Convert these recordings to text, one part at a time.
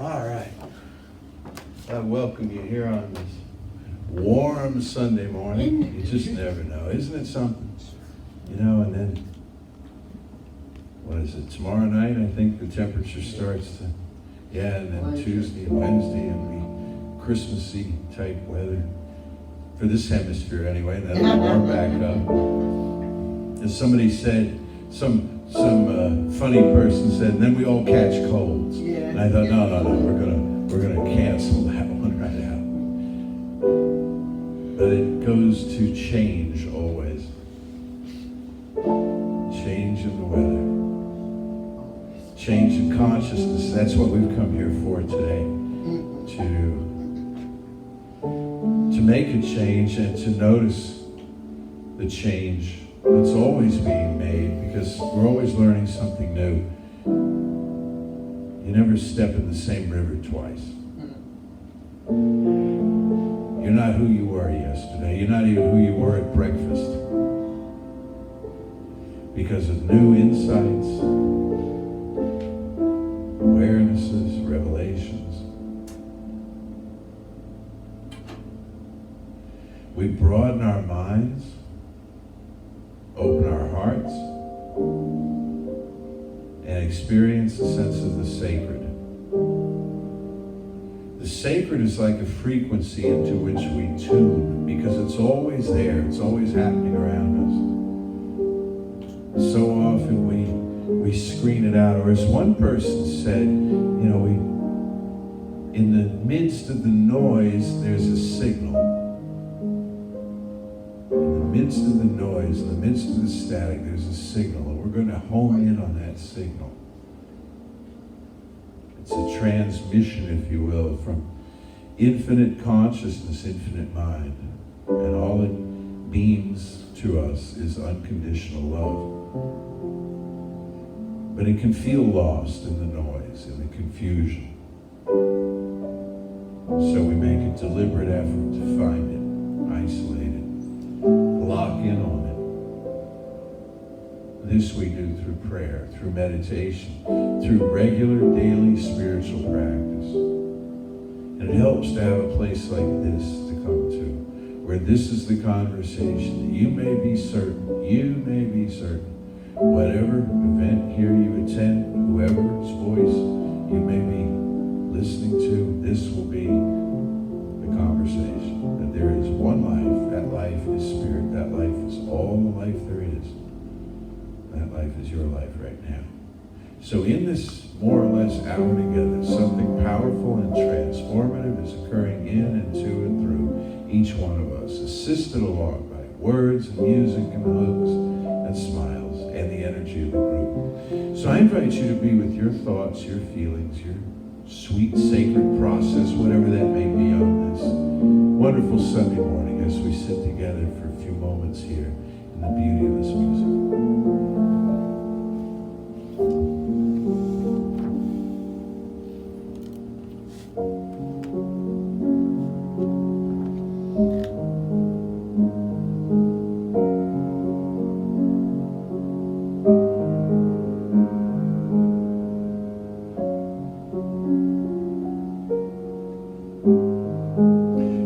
All right. I welcome you here on this warm Sunday morning. You just never know. Isn't it something? You know, and then, what is it, tomorrow night, I think the temperature starts to, and then Tuesday and Wednesday, it'll be Christmassy type weather. For this hemisphere anyway, and then it'll warm back up. As somebody said, some funny person said, and then we all catch colds. Yeah. And I thought, no, we're gonna cancel that one right out. But it goes to change always. Change in the weather. Change in consciousness. That's what we've come here for today. To make a change and to notice the change that's always being made, because we're always learning something new. You never step in the same river twice. You're not who you were yesterday. You're not even who you were at breakfast. Because of new insights, awarenesses, revelations. We broaden our minds, open our hearts, and experience the sense of the sacred. The sacred is like a frequency into which we tune, because it's always there, it's always happening around us. So often we screen it out, or as one person said, you know, in the midst of the noise, there's a signal. In the midst of the noise, in the midst of the static, there's a signal, and we're going to hone in on that signal. It's a transmission, if you will, from infinite consciousness, infinite mind, and all it beams to us is unconditional love. But it can feel lost in the noise, in the confusion. So we make a deliberate effort to find it, isolate it, lock in on it. This we do through prayer, through meditation, through regular daily spiritual practice. And it helps to have a place like this to come to, where this is the conversation that you may be certain, whatever event here you attend, whoever's voice you may be listening to, this will be the conversation. That there is one life, that life is spirit, that life is all the life there is. That life is your life right now. So in this more or less hour together, something powerful and transformative is occurring in and to and through each one of us, assisted along by words and music and hugs and smiles and the energy of the group. So I invite you to be with your thoughts, your feelings, your sweet, sacred process, whatever that may be on this wonderful Sunday morning as we sit together for a few moments here in the beauty of this music.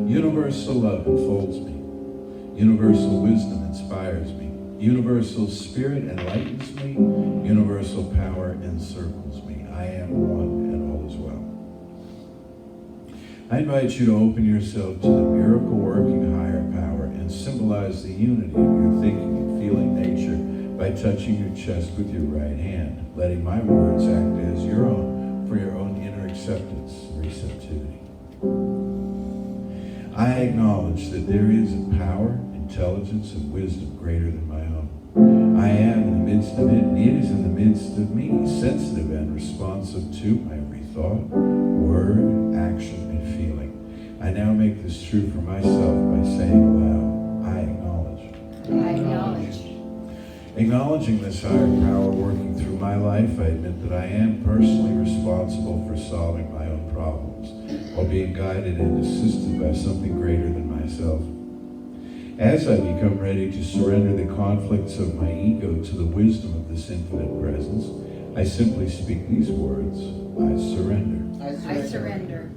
Universal love enfolds me. Universal wisdom inspires me. Universal spirit enlightens me. Universal power encircles me. I am one and all is well. I invite you to open yourself to the miracle-working higher power and symbolize the unity of your thinking and feeling nature by touching your chest with your right hand, letting my words act as your own for your own inner acceptance and receptivity. I acknowledge that there is a power, intelligence, and wisdom greater than my own. I am in the midst of it, and it is in the midst of me, sensitive and responsive to my every thought, word, action, and feeling. I now make this true for myself by saying aloud, I acknowledge. I acknowledge. Acknowledging this higher power working through my life, I admit that I am personally responsible for solving my own problems, while being guided and assisted by something greater than myself. As I become ready to surrender the conflicts of my ego to the wisdom of this infinite presence, I simply speak these words, I surrender. I surrender. surrender.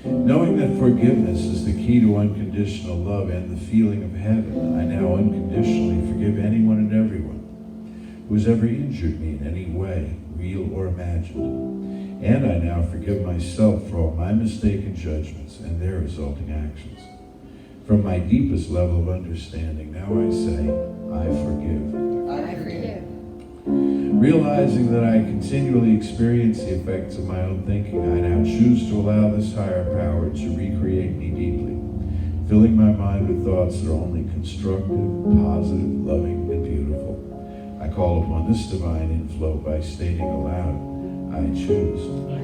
Knowing that forgiveness is the key to unconditional love and the feeling of heaven, I now unconditionally forgive anyone and everyone who has ever injured me in any way, real or imagined. And I now forgive myself for all my mistaken judgments and their resulting actions. From my deepest level of understanding, now I say, I forgive. I forgive. Realizing that I continually experience the effects of my own thinking, I now choose to allow this higher power to recreate me deeply, filling my mind with thoughts that are only constructive, positive, loving, and beautiful. I call upon this divine inflow by stating aloud, I choose.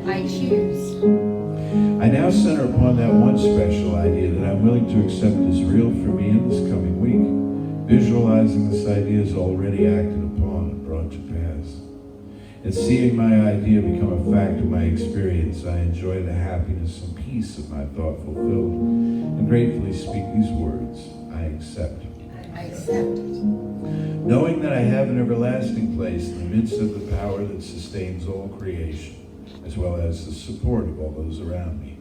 I choose. I now center upon that one special idea that I'm willing to accept as real for me in this coming week, visualizing this idea as already acted upon and brought to pass. And seeing my idea become a fact of my experience, I enjoy the happiness and peace of my thought fulfilled, and gratefully speak these words, I accept. I accept. Knowing that I have an everlasting place in the midst of the power that sustains all creation, as well as the support of all those around me,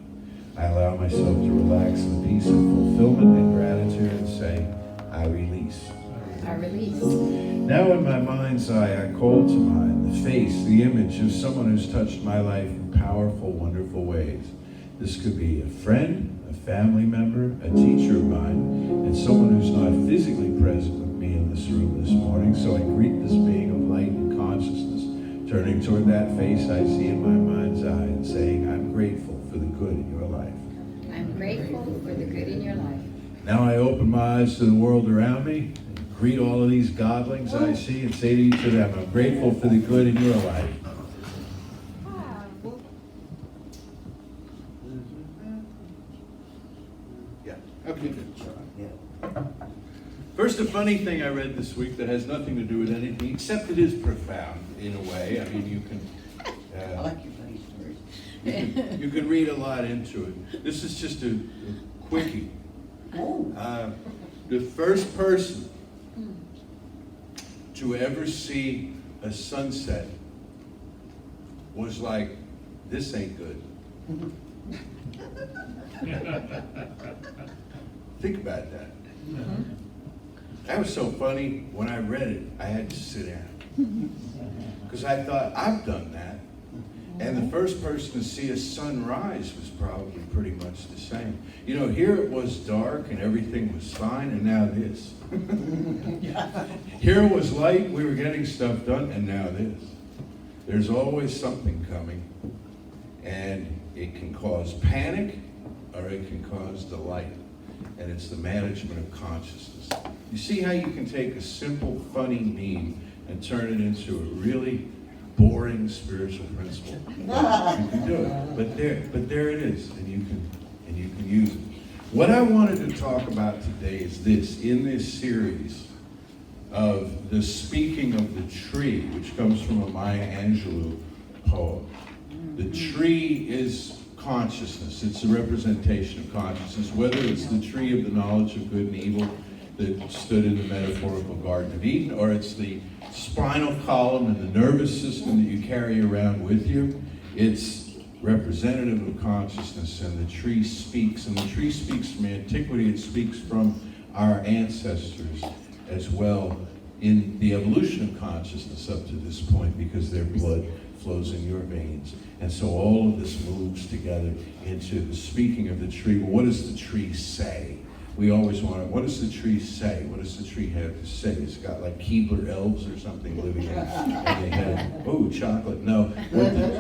I allow myself to relax in the peace of fulfillment and gratitude and say, I release. I release. Now in my mind's eye, I call to mind the face, the image of someone who's touched my life in powerful, wonderful ways. This could be a friend, a family member, a teacher of mine, and someone who's not physically present with me in this room this morning. So I greet this being of light and consciousness, turning toward that face I see in my mind's eye and saying, I'm grateful for the good in your life. I'm grateful for the good in your life. Now I open my eyes to the world around me, and greet all of these godlings I see, and say to each of them, I'm grateful for the good in your life. Yeah, okay, good. First, a funny thing I read this week that has nothing to do with anything, except it is profound in a way. I mean, you can... I like your funny stories. You can read a lot into it. This is just a quickie. The first person to ever see a sunset was like, this ain't good. Think about that. That was so funny. When I read it, I had to sit down. Because I thought, I've done that. And the first person to see a sunrise was probably pretty much the same. You know, here it was dark and everything was fine, and now this. Here it was light, we were getting stuff done, and now this. There's always something coming, and it can cause panic or it can cause delight. And it's the management of consciousness. You see how you can take a simple, funny meme and turn it into a really boring spiritual principle. You can do it, but there it is, and you can use it. What I wanted to talk about today is this: in this series of the speaking of the tree, which comes from a Maya Angelou poem. The tree is consciousness. It's a representation of consciousness, whether it's the tree of the knowledge of good and evil that stood in the metaphorical Garden of Eden, or it's the spinal column and the nervous system that you carry around with you. It's representative of consciousness, and the tree speaks. And the tree speaks from antiquity. It speaks from our ancestors as well in the evolution of consciousness up to this point, because their blood flows in your veins. And so all of this moves together into the speaking of the tree. Well, what does the tree say? We always want to, what does the tree say? What does the tree have to say? It's got like Keebler elves or something living in it. And they have, oh, chocolate. No,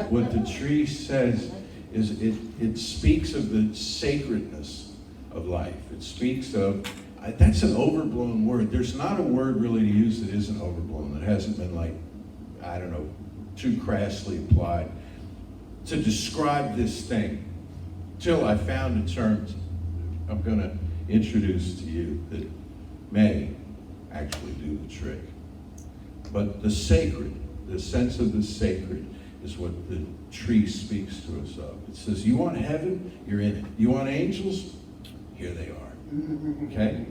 what the tree says is it speaks of the sacredness of life. It speaks of, that's an overblown word. There's not a word really to use that isn't overblown, that hasn't been like, I don't know, too crassly applied to describe this thing, till I found a term I'm going to introduce to you that may actually do the trick. But the sacred, the sense of the sacred, is what the tree speaks to us of. It says, you want heaven? You're in it. You want angels? Here they are. Okay?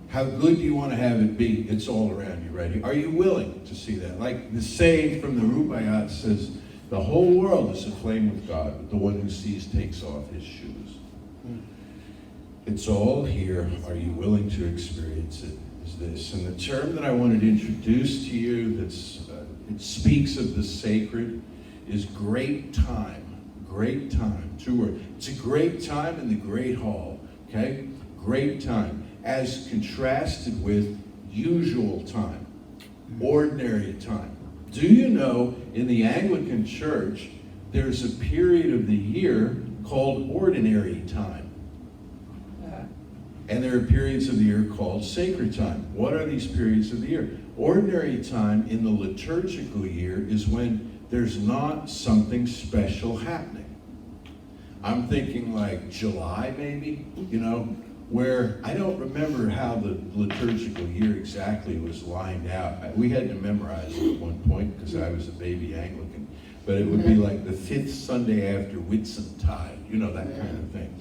How good do you want to have it be? It's all around you, right? Are you willing to see that? Like the saying from the Rubaiyat says, The whole world is aflame with God, but the one who sees takes off his shoes. It's all here. Are you willing to experience it? Is this. And the term that I wanted to introduce to you it speaks of the sacred is great time. Great time. 2 words. It's a great time in the great hall. Okay? Great time. As contrasted with usual time. Ordinary time. Do you know in the Anglican Church there's a period of the year called ordinary time? And there are periods of the year called sacred time. What are these periods of the year? Ordinary time in the liturgical year is when there's not something special happening. I'm thinking like July maybe, where I don't remember how the liturgical year exactly was lined out. We had to memorize it at one point because I was a baby Anglican. But it would be like the 5th Sunday after Whitsuntide, that kind of thing.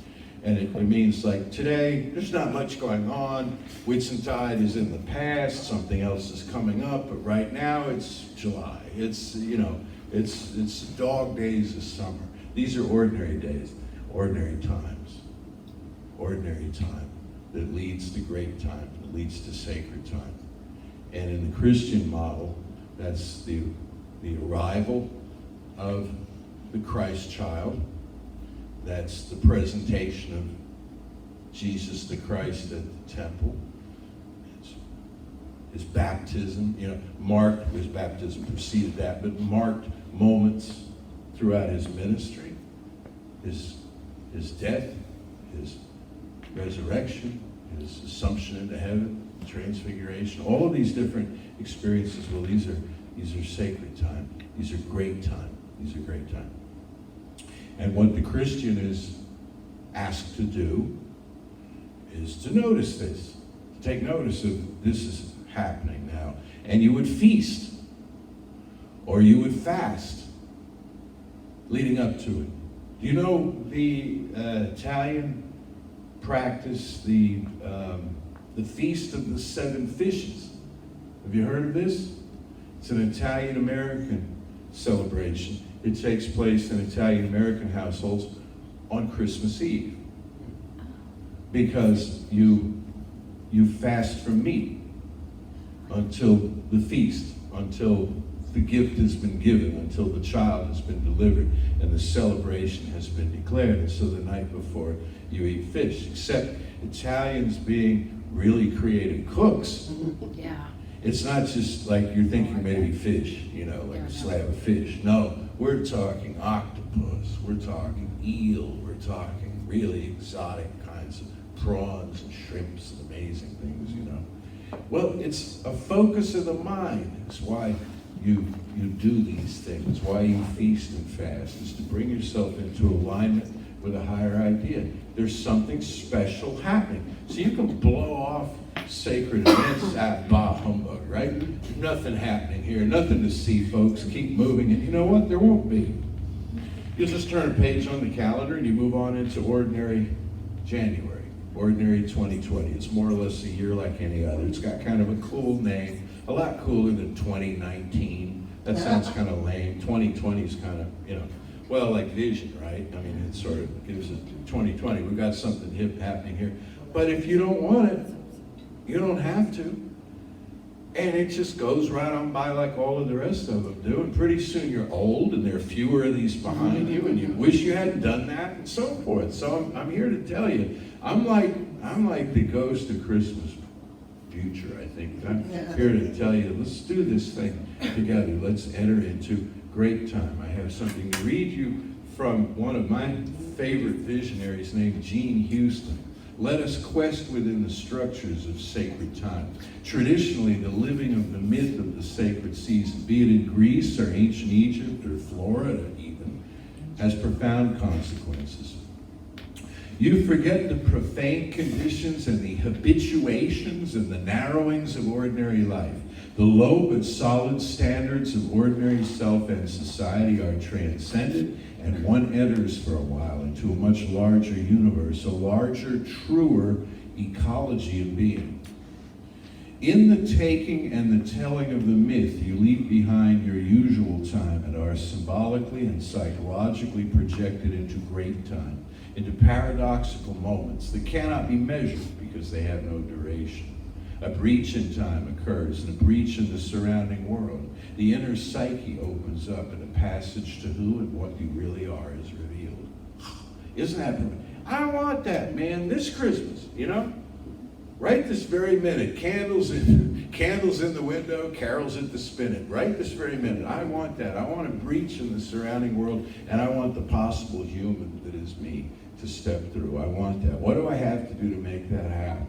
And it means like today, there's not much going on. Whitsuntide is in the past, something else is coming up, but right now it's July. It's dog days of summer. These are ordinary days, ordinary times. Ordinary time that leads to great time, that leads to sacred time. And in the Christian model, that's the arrival of the Christ child. That's the presentation of Jesus the Christ at the temple. It's his baptism, marked, his baptism preceded that, but marked moments throughout his ministry, his death, his resurrection, his assumption into heaven, transfiguration, all of these different experiences. Well, these are sacred time. These are great time. These are great time. And what the Christian is asked to do is to notice this, to take notice of this is happening now. And you would feast, or you would fast leading up to it. Do you know the Italian practice, the Feast of the Seven Fishes? Have you heard of this? It's an Italian-American celebration. It takes place in Italian-American households on Christmas Eve. Because you fast from meat until the feast, until the gift has been given, until the child has been delivered, and the celebration has been declared. And so the night before, you eat fish. Except Italians being really creative cooks. Yeah. It's not just like you're thinking maybe fish, like a slab of fish. No, we're talking octopus, we're talking eel, we're talking really exotic kinds of prawns and shrimps and amazing things, Well, it's a focus of the mind. It's why you do these things, why you feast and fast, is to bring yourself into alignment with a higher idea. There's something special happening. So you can blow off sacred events at bah humbug, right? Nothing happening here, nothing to see, folks. Keep moving, and you know what? There won't be. You'll just turn a page on the calendar and you move on into ordinary January, ordinary 2020. It's more or less a year like any other. It's got kind of a cool name, a lot cooler than 2019. That sounds kind of lame. 2020 is kind of, like vision, right? I mean, it sort of gives it 2020. We've got something hip happening here. But if you don't want it, you don't have to. And it just goes right on by like all of the rest of them do. And pretty soon you're old and there are fewer of these behind you and you wish you hadn't done that and so forth. So I'm here to tell you, I'm like the ghost of Christmas future, I think. I'm here to tell you, let's do this thing together. Let's enter into great time. I have something to read you from one of my favorite visionaries named Gene Houston. Let us quest within the structures of sacred time. Traditionally, the living of the myth of the sacred season, be it in Greece or ancient Egypt or Florida even, has profound consequences. You forget the profane conditions and the habituations and the narrowings of ordinary life. The low but solid standards of ordinary self and society are transcended, and one enters for a while into a much larger universe, a larger, truer ecology of being. In the taking and the telling of the myth, you leave behind your usual time and are symbolically and psychologically projected into great time, into paradoxical moments that cannot be measured because they have no duration. A breach in time occurs, and a breach in the surrounding world. The inner psyche opens up, and a passage to who and what you really are is revealed. Isn't that? I want that, man, this Christmas, you know? Right this very minute, candles in the window, carols at the spinet. Right this very minute, I want that. I want a breach in the surrounding world, and I want the possible human that is me to step through. I want that. What do I have to do to make that happen?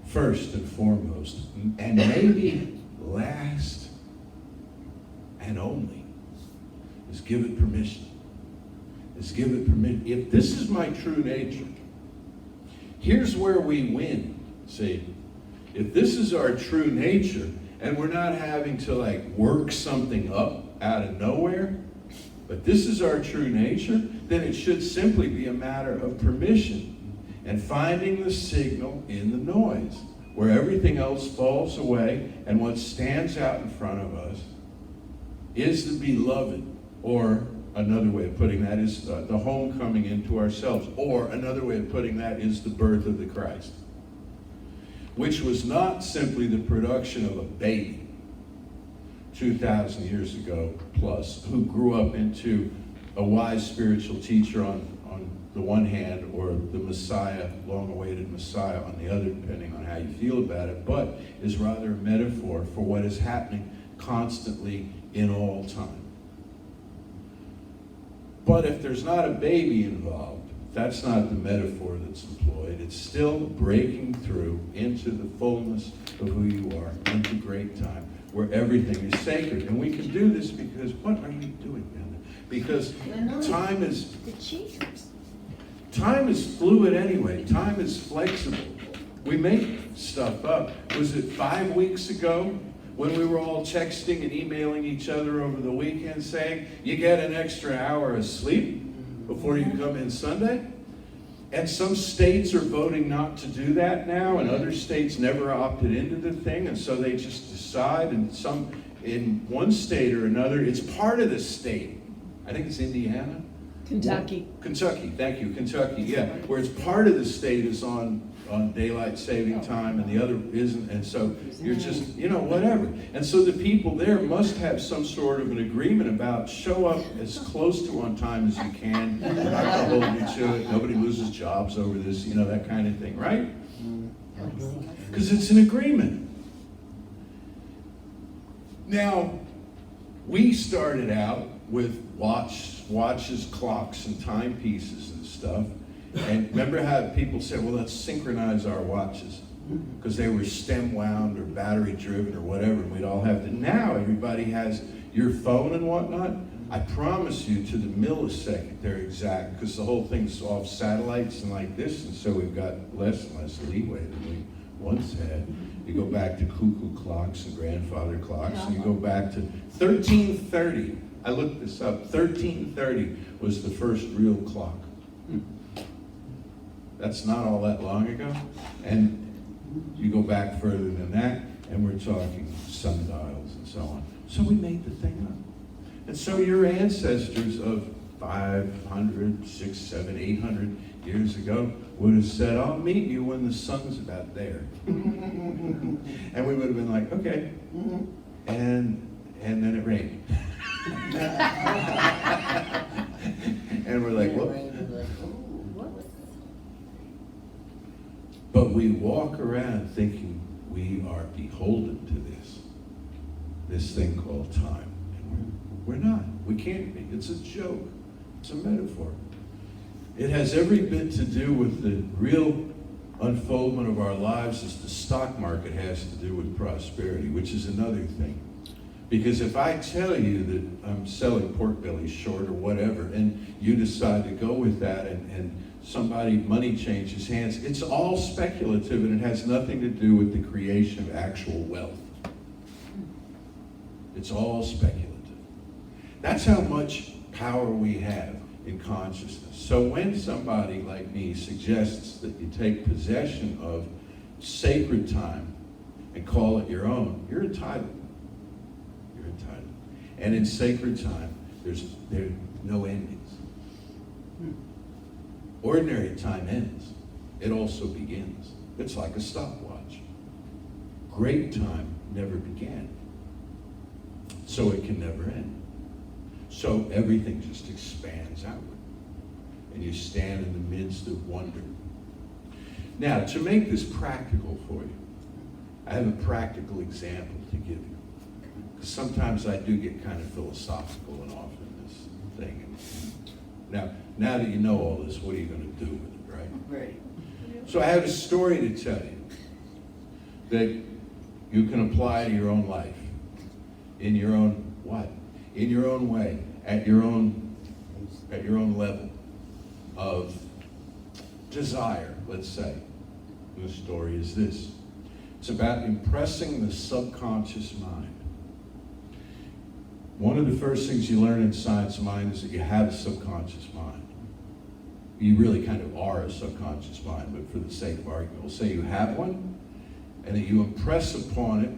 First and foremost, and maybe last and only, is give it permission. Is give it permission. If this is my true nature, here's where we win. See, if this is our true nature and we're not having to like work something up out of nowhere, but this is our true nature, then it should simply be a matter of permission and finding the signal in the noise where everything else falls away, and what stands out in front of us is the beloved, or another way of putting that is the homecoming into ourselves, or another way of putting that is the birth of the Christ, which was not simply the production of a baby 2,000 years ago plus, who grew up into a wise spiritual teacher on the one hand, or the Messiah, long-awaited Messiah on the other, depending on how you feel about it, but is rather a metaphor for what is happening constantly in all time. But if there's not a baby involved, that's not the metaphor that's employed. It's still breaking through into the fullness of who you are, into great time, where everything is sacred. And we can do this because, what are you doing, Amanda? Because time is fluid anyway. Time is flexible. We make stuff up. Was it 5 weeks ago when we were all texting and emailing each other over the weekend saying, you get an extra hour of sleep before you come in Sunday? And some states are voting not to do that now, and other states never opted into the thing, and so they just decide, and some, in one state or another, it's part of the state. I think it's Indiana? Kentucky. Kentucky, thank you, Kentucky, yeah. Where it's part of the state is on daylight saving time and the other isn't, and so you're just, whatever. And so the people there must have some sort of an agreement about show up as close to on time as you can. We're not going to hold you to it. Nobody loses jobs over this, that kind of thing, right? Because it's an agreement. Now, we started out with watches, clocks, and timepieces and stuff. And remember how people said, well, let's synchronize our watches, because they were stem wound or battery driven or whatever, and we'd all have to. Now everybody has your phone and whatnot. I promise you, to the millisecond, they're exact, because the whole thing's off satellites and like this, and so we've got less and less leeway than we once had. You go back to cuckoo clocks and grandfather clocks, and you go back to 1330. I looked this up. 1330 was the first real clock. That's not all that long ago. And you go back further than that, and we're talking sundials and so on. So we made the thing up. And so your ancestors of 500, 600, 700, 800 years ago would have said, I'll meet you when the sun's about there. And we would have been like, okay. And then it rained. And we're like, what? But we walk around thinking we are beholden to this thing called time. And we're not. We can't be. It's a joke. It's a metaphor. It has every bit to do with the real unfoldment of our lives as the stock market has to do with prosperity, which is another thing. Because if I tell you that I'm selling pork bellies short or whatever, and you decide to go with that, and money changes hands, it's all speculative, and it has nothing to do with the creation of actual wealth. It's all speculative. That's how much power we have in consciousness. So when somebody like me suggests that you take possession of sacred time and call it your own, you're entitled. You're entitled. And in sacred time, there are no endings. Ordinary time ends. It also begins. It's like a stopwatch. Great time never began. So it can never end. So everything just expands outward. And you stand in the midst of wonder. Now, to make this practical for you, I have a practical example to give you. Because sometimes I do get kind of philosophical and off in this thing. Now that you know all this, what are you going to do with it, right? Right. So I have a story to tell you that you can apply to your own life, in your own what? In your own way, at your own level of desire, let's say. And the story is this. It's about impressing the subconscious mind. One of the first things you learn in science of mind is that you have a subconscious mind. You really kind of are a subconscious mind, but for the sake of argument, we'll say you have one, and that you impress upon it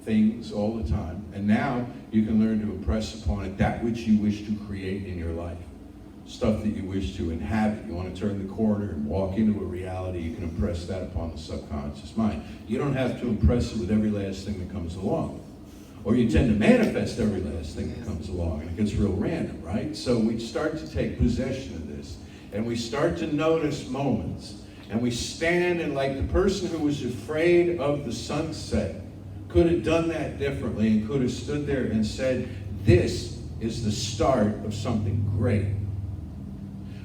things all the time, and now you can learn to impress upon it that which you wish to create in your life. Stuff that you wish to inhabit. You want to turn the corner and walk into a reality, you can impress that upon the subconscious mind. You don't have to impress it with every last thing that comes along. Or you tend to manifest every last thing that comes along, and it gets real random, right? So we start to take possession of this, and we start to notice moments, and we stand, and like the person who was afraid of the sunset could have done that differently and could have stood there and said, this is the start of something great.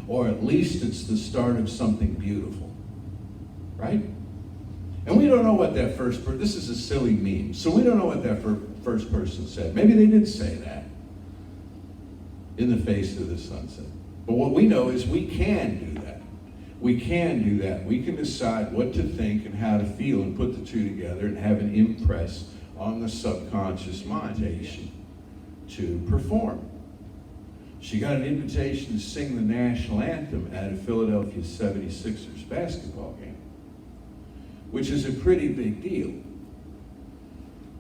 Or at least it's the start of something beautiful, right? And we don't know what that first person, this is a silly meme, so we don't know what that first person said. Maybe they did say that in the face of the sunset. But what we know is we can do that. We can do that. We can decide what to think and how to feel and put the two together and have an impress on the subconscious mind to perform. She got an invitation to sing the national anthem at a Philadelphia 76ers basketball game, which is a pretty big deal.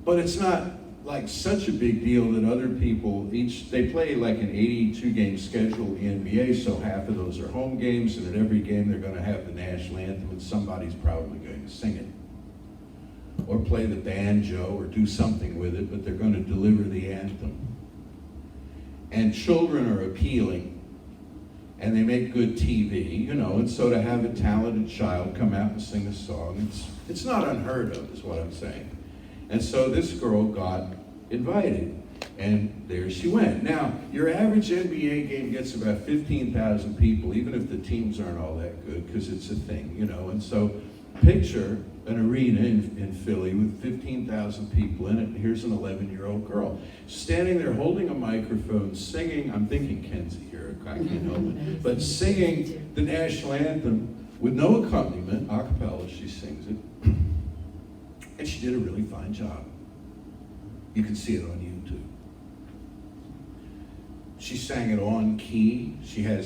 But it's not like such a big deal that other people, they play like an 82-game schedule in the NBA, so half of those are home games, and at every game they're going to have the national anthem, and somebody's probably going to sing it. Or play the banjo, or do something with it, but they're going to deliver the anthem. And children are appealing, and they make good TV, and so to have a talented child come out and sing a song, it's not unheard of, is what I'm saying. And so this girl got invited, and there she went. Now, your average NBA game gets about 15,000 people, even if the teams aren't all that good, because it's a thing, And so picture an arena in Philly with 15,000 people in it, and here's an 11-year-old girl standing there holding a microphone, singing, I'm thinking Kenzie here, I can't help it, but singing the national anthem with no accompaniment, a cappella, she sings it. And she did a really fine job. You can see it on YouTube. She sang it on key. She had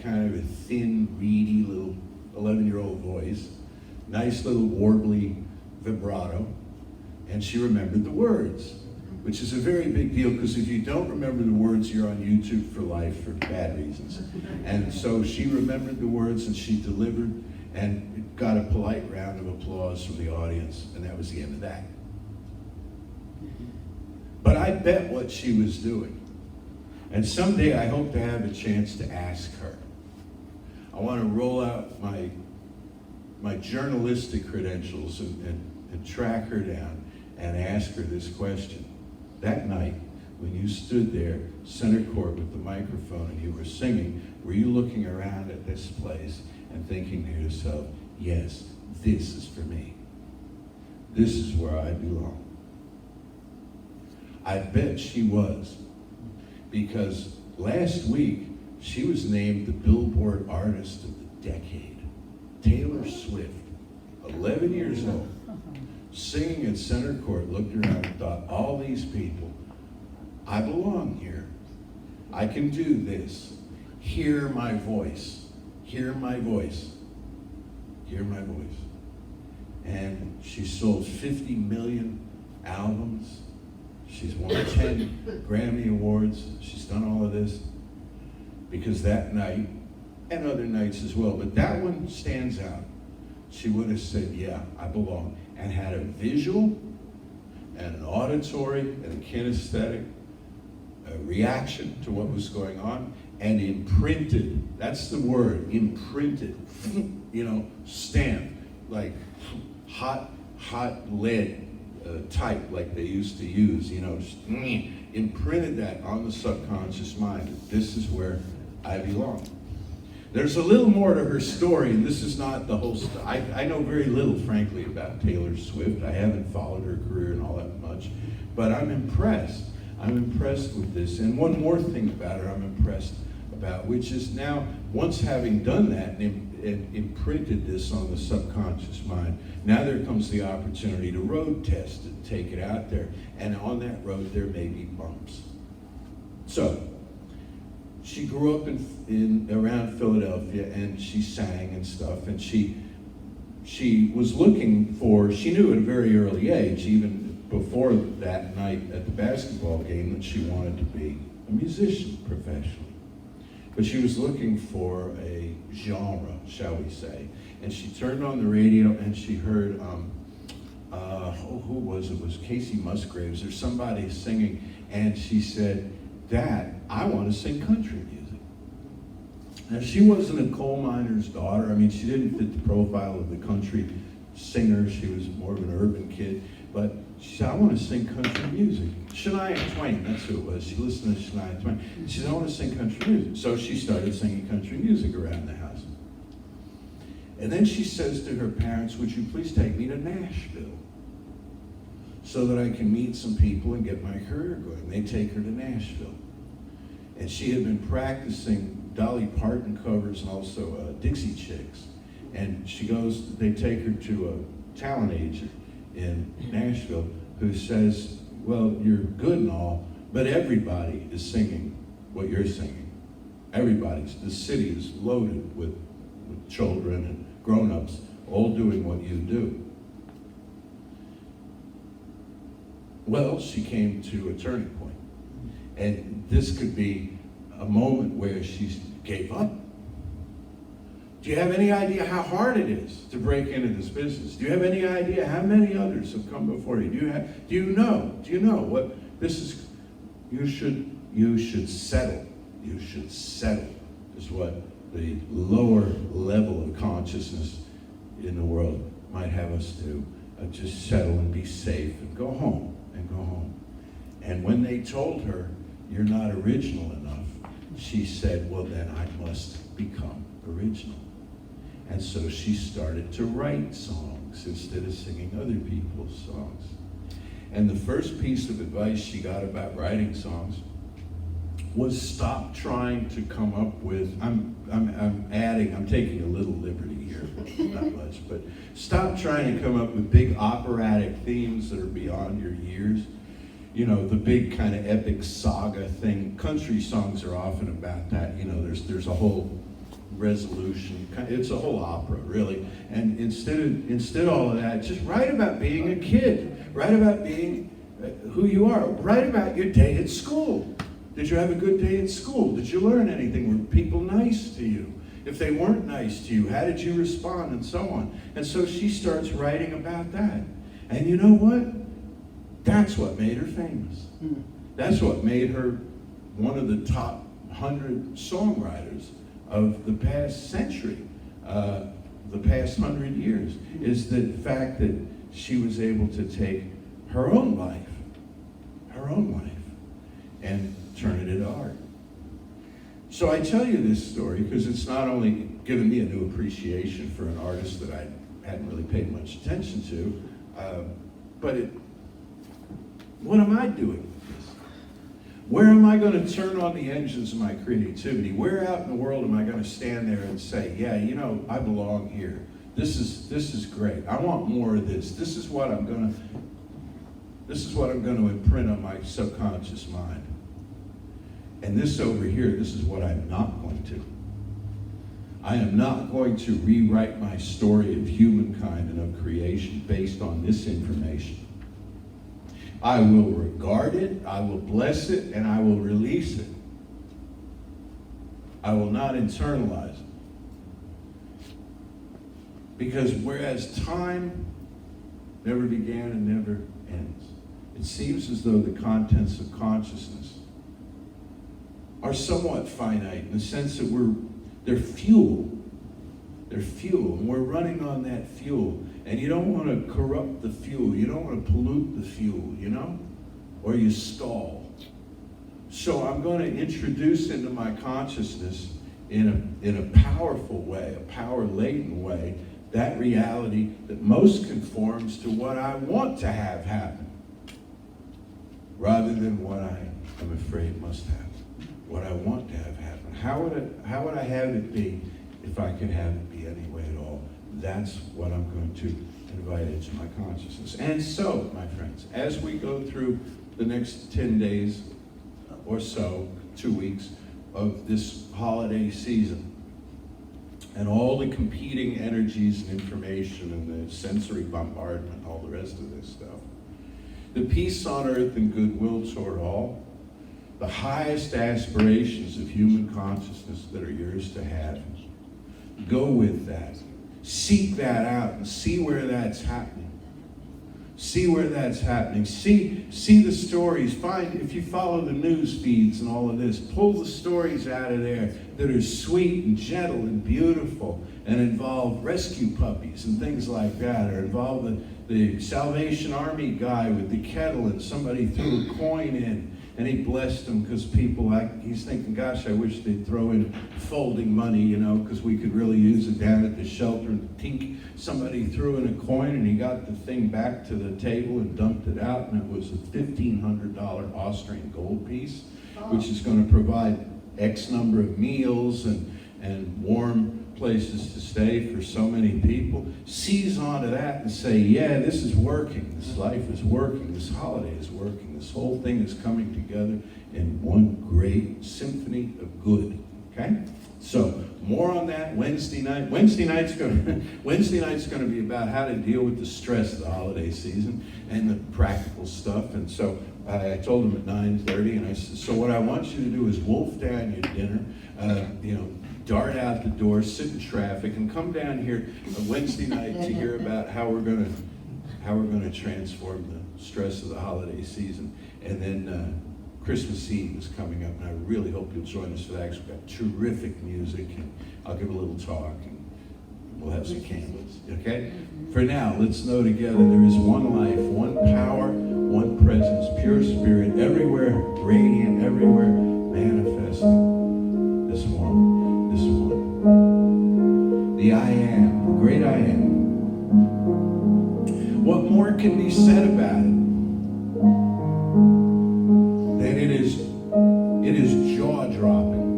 kind of a thin, reedy little 11-year-old voice. Nice little warbly vibrato. And she remembered the words, which is a very big deal because if you don't remember the words, you're on YouTube for life for bad reasons. And so she remembered the words and she delivered and got a polite round of applause from the audience, and that was the end of that. But I bet what she was doing, and someday I hope to have a chance to ask her. I want to roll out my journalistic credentials and track her down and ask her this question. That night, when you stood there, center court with the microphone, and you were singing, were you looking around at this place and thinking to yourself, yes, this is for me. This is where I belong. I bet she was, because last week she was named the Billboard Artist of the Decade. Taylor Swift, 11 years old, singing at center court, looked around and thought, all these people, I belong here. I can do this. Hear my voice. Hear my voice. Hear my voice. and she sold 50 million albums. She's won 10 Grammy Awards. She's done all of this because that night, and other nights as well, but that one stands out. She would have said, yeah, I belong, and had a visual and an auditory and a kinesthetic reaction to what was going on, and imprinted, that's the word, imprinted, stamped, like hot lead type like they used to use, imprinted that on the subconscious mind. This is where I belong. There's a little more to her story, and this is not the whole story. I know very little, frankly, about Taylor Swift. I haven't followed her career and all that much, but I'm impressed. I'm impressed with this. And one more thing about her I'm impressed about, which is now, once having done that and imprinted this on the subconscious mind, now there comes the opportunity to road test it, take it out there. And on that road, there may be bumps. So, she grew up in around Philadelphia, and she sang and stuff, and she was looking for, she knew at a very early age, even before that night at the basketball game, that she wanted to be a musician professionally. But she was looking for a genre, shall we say, and she turned on the radio and she heard, who was it? It was Casey Musgraves or somebody singing, and she said, Dad, I want to sing country music. Now, she wasn't a coal miner's daughter. I mean, she didn't fit the profile of the country singer. She was more of an urban kid. But she said, I want to sing country music. Shania Twain, that's who it was. She listened to Shania Twain. She said, I want to sing country music. So she started singing country music around the house. And then she says to her parents, would you please take me to Nashville so that I can meet some people and get my career going? They take her to Nashville. And she had been practicing Dolly Parton covers and also Dixie Chicks. And she goes, they take her to a talent agent in Nashville who says, well, you're good and all, but everybody is singing what you're singing. The city is loaded with children and grown-ups all doing what you do. Well, she came to a turning point. And this could be a moment where she gave up. Do you have any idea how hard it is to break into this business? Do you have any idea how many others have come before you? Do you know what this is? You should settle. You should settle is what the lower level of consciousness in the world might have us do. Just settle and be safe and go home and go home. And when they told her, you're not original enough, she said, well, then I must become original. And so she started to write songs instead of singing other people's songs. And the first piece of advice she got about writing songs was stop trying to come up with, I'm taking a little liberty here, not much, but stop trying to come up with big operatic themes that are beyond your years. You know, the big kind of epic saga thing. Country songs are often about that. You know, there's a whole resolution. It's a whole opera, really. And instead of all of that, just write about being a kid. Write about being who you are. Write about your day at school. Did you have a good day at school? Did you learn anything? Were people nice to you? If they weren't nice to you, how did you respond? And so on. And so she starts writing about that. And you know what? That's what made her famous. That's what made her one of the top 100 songwriters of the past century, the past 100 years, is the fact that she was able to take her own life, and turn it into art. So I tell you this story because it's not only given me a new appreciation for an artist that I hadn't really paid much attention to, but what am I doing with this? Where am I going to turn on the engines of my creativity? Where out in the world am I going to stand there and say, yeah, you know, I belong here. This is great. I want more of this. This is what I'm going to imprint on my subconscious mind. And this over here, this is what I'm not going to. I am not going to rewrite my story of humankind and of creation based on this information. I will regard it, I will bless it, and I will release it. I will not internalize it. Because whereas time never began and never ends, it seems as though the contents of consciousness are somewhat finite in the sense that they're fuel. They're fuel, and we're running on that fuel. And you don't want to corrupt the fuel. You don't want to pollute the fuel, you know? Or you stall. So I'm going to introduce into my consciousness in a powerful way, a power-laden way, that reality that most conforms to what I want to have happen, rather than what I am afraid must happen. What I want to have happen. How would I have it be if I could have it be any way at all? That's what I'm going to invite into my consciousness. And so, my friends, as we go through the next 10 days or so, 2 weeks of this holiday season, and all the competing energies and information and the sensory bombardment and all the rest of this stuff, the peace on earth and goodwill toward all, the highest aspirations of human consciousness that are yours to have, go with that. Seek that out and see where that's happening. See where that's happening. See the stories. Find, if you follow the news feeds and all of this, pull the stories out of there that are sweet and gentle and beautiful and involve rescue puppies and things like that, or involve the Salvation Army guy with the kettle and somebody threw a coin in and he blessed them because he's thinking, gosh, I wish they'd throw in folding money, you know, because we could really use it down at the shelter. And tink, somebody threw in a coin and he got the thing back to the table and dumped it out, and it was a $1,500 Austrian gold piece, which is going to provide X number of meals and warm places to stay for so many people. Seize onto that and say, yeah, this is working. This life is working. This holiday is working. This whole thing is coming together in one great symphony of good. Okay? So more on that Wednesday night. Wednesday night's going to be about how to deal with the stress of the holiday season and the practical stuff. And so I told him at 9:30, and I said, so what I want you to do is wolf down your dinner, dart out the door, sit in traffic, and come down here on Wednesday night to hear about how we're going to transform the stress of the holiday season. And then Christmas Eve is coming up, and I really hope you'll join us for that, because we've got terrific music, and I'll give a little talk, and we'll have some candles, okay? For now, let's know together there is one life, one power, one presence, pure spirit, everywhere radiant, everywhere manifesting. This one. The I am, the great I am. What more can be said about it? That it is jaw-dropping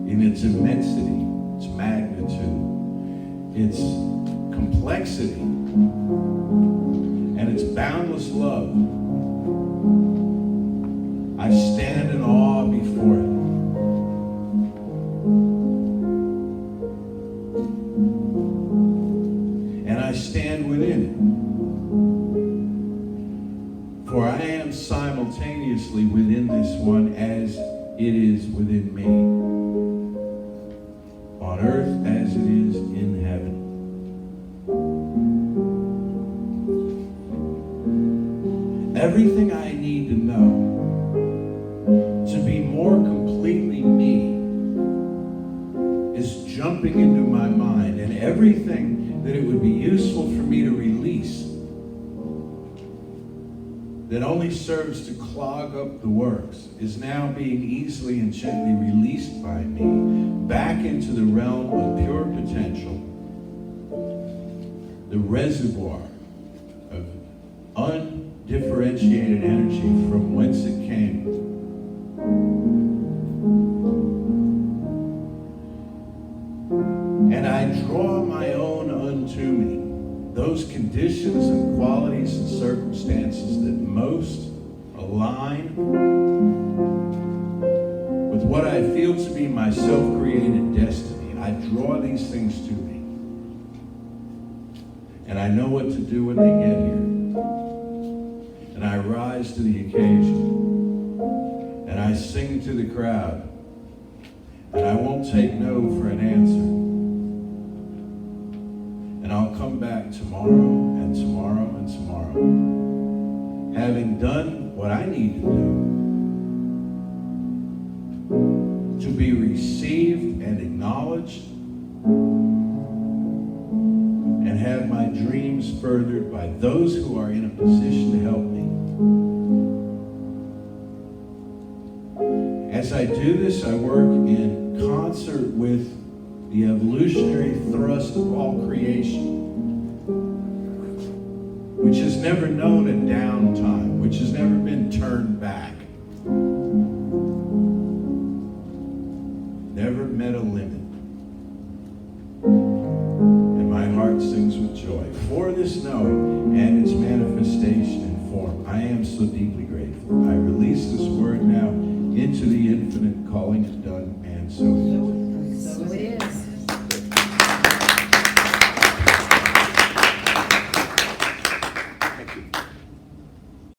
in its immensity, its magnitude, its complexity, and its boundless love. I stand in awe before it. And I stand within it. For I am simultaneously within this one as it is within me, on earth as it is in heaven. Everything I need to know to be more completely me is jumping into my mind, and everything that it would be useful for me to release that only serves to clog up the works is now being easily and gently released by me back into the realm of pure potential, the reservoir of undifferentiated energy from whence it came. And I draw my own unto me those conditions and qualities and circumstances that most align with what I feel to be my self-created destiny. I draw these things to me. And I know what to do when they get here. And I rise to the occasion. And I sing to the crowd. And I won't take no for an answer. And I'll come back tomorrow and tomorrow and tomorrow, having done what I need to be received and acknowledged, and have my dreams furthered by those who are in a position to help me. As I do this, I work in concert with the evolutionary thrust of all creation, which has never known a downtime, which has never been turned back, never met a limit. And my heart sings with joy for this knowing and its manifestation in form. I am so deeply grateful. I release this word now into the infinite, calling it done, and so